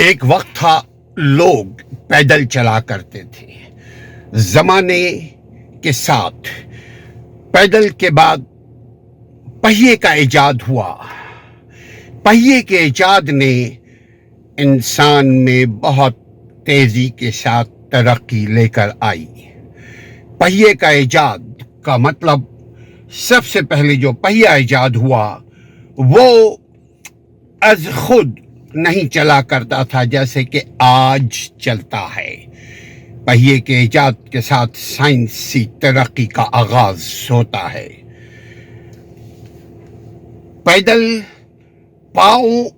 ایک وقت تھا لوگ پیدل چلا کرتے تھے. زمانے کے ساتھ پیدل کے بعد پہیے کا ایجاد ہوا. پہیے کے ایجاد نے انسان میں بہت تیزی کے ساتھ ترقی لے کر آئی. پہیے کا ایجاد کا مطلب سب سے پہلے جو پہیہ ایجاد ہوا وہ از خود نہیں چلا کرتا تھا جیسے کہ آج چلتا ہے. پہیے کے ایجاد کے ساتھ سائنسی ترقی کا آغاز ہوتا ہے. پیدل پاؤں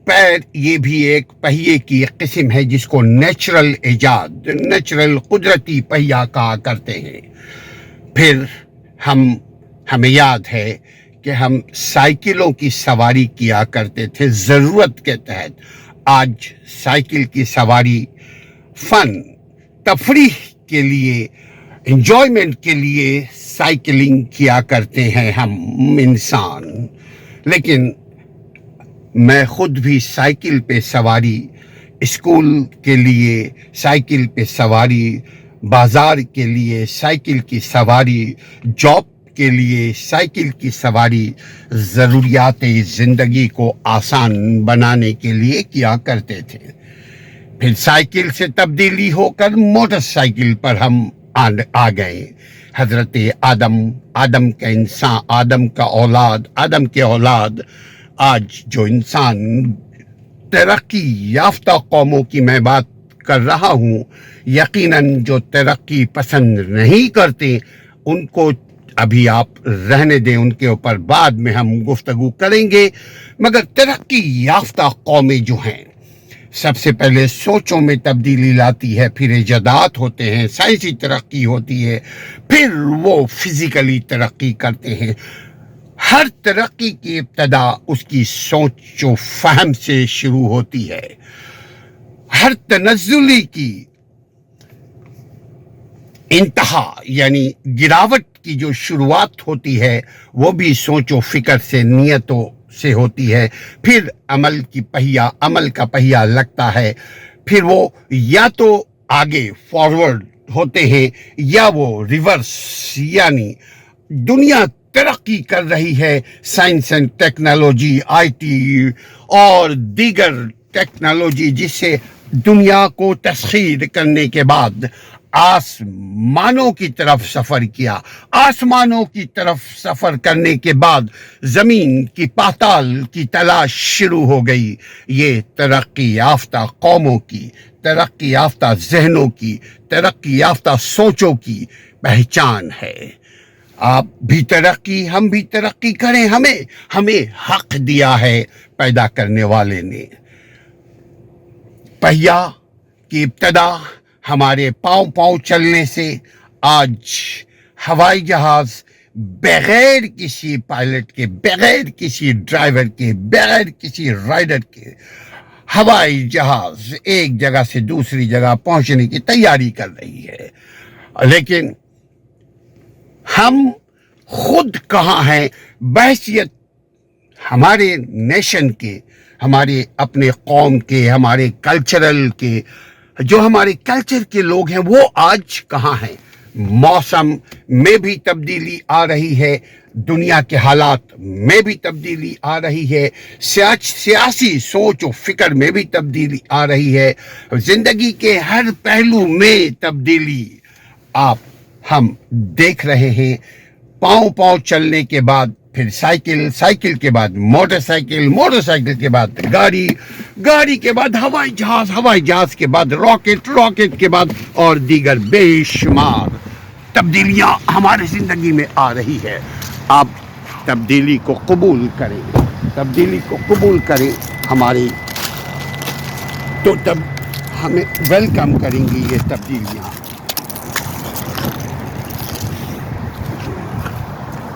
پیر یہ بھی ایک پہیے کی قسم ہے جس کو نیچرل ایجاد نیچرل قدرتی پہیہ کہا کرتے ہیں. پھر ہمیں یاد ہے کہ ہم سائیکلوں کی سواری کیا کرتے تھے ضرورت کے تحت. آج سائیکل کی سواری فن تفریح کے لیے انجوائمنٹ کے لیے سائیکلنگ کیا کرتے ہیں ہم انسان. لیکن میں خود بھی سائیکل پہ سواری اسکول کے لیے سائیکل پہ سواری بازار کے لیے سائیکل کی سواری جاب کے لیے سائیکل کی سواری ضروریات زندگی کو آسان بنانے کے لیے کیا کرتے تھے. پھر سائیکل سے تبدیلی ہو کر موٹر سائیکل پر ہم آ گئے. حضرت آدم کا انسان آدم کے اولاد آج جو انسان ترقی یافتہ قوموں کی میں بات کر رہا ہوں یقیناً جو ترقی پسند نہیں کرتے ان کو ابھی آپ رہنے دیں, ان کے اوپر بعد میں ہم گفتگو کریں گے. مگر ترقی یافتہ قومیں جو ہیں سب سے پہلے سوچوں میں تبدیلی لاتی ہے, پھر ایجادات ہوتے ہیں, سائنسی ترقی ہوتی ہے, پھر وہ فزیکلی ترقی کرتے ہیں. ہر ترقی کی ابتدا اس کی سوچ و فہم سے شروع ہوتی ہے. ہر تنزلی کی انتہا یعنی گراوٹ کی جو شروعات ہوتی ہے وہ بھی سوچ و فکر سے نیتوں سے ہوتی ہے. پھر عمل کا پہیہ لگتا ہے, پھر وہ یا تو آگے فارورڈ ہوتے ہیں یا وہ ریورس. یعنی دنیا ترقی کر رہی ہے, science and technology I T اور دیگر ٹیکنالوجی جس سے دنیا کو تسخیر کرنے کے بعد آسمانوں کی طرف سفر کیا. آسمانوں کی طرف سفر کرنے کے بعد زمین کی پاتال کی تلاش شروع ہو گئی. یہ ترقی یافتہ قوموں کی, ترقی یافتہ ذہنوں کی, ترقی یافتہ سوچوں کی پہچان ہے. آپ بھی ترقی ہم بھی ترقی کریں, ہمیں حق دیا ہے پیدا کرنے والے نے. پہیہ کی ابتدا ہمارے پاؤں چلنے سے آج ہوائی جہاز بغیر کسی پائلٹ کے, بغیر کسی ڈرائیور کے, بغیر کسی رائڈر کے ہوائی جہاز ایک جگہ سے دوسری جگہ پہنچنے کی تیاری کر رہی ہے. لیکن ہم خود کہاں ہیں بحیثیت ہمارے نیشن کے, ہمارے اپنے قوم کے, ہمارے کلچرل کے, جو ہمارے کلچر کے لوگ ہیں وہ آج کہاں ہیں. موسم میں بھی تبدیلی آ رہی ہے, دنیا کے حالات میں بھی تبدیلی آ رہی ہے, سیاسی سوچ و فکر میں بھی تبدیلی آ رہی ہے, زندگی کے ہر پہلو میں تبدیلی ہم دیکھ رہے ہیں. پاؤں چلنے کے بعد پھر سائیکل کے بعد موٹر سائیکل کے بعد گاڑی کے بعد ہوائی جہاز کے بعد راکٹ کے بعد اور دیگر بے شمار تبدیلیاں ہمارے زندگی میں آ رہی ہے. آپ تبدیلی کو قبول کریں ہماری تو تب ہمیں ویلکم کریں گی یہ تبدیلیاں.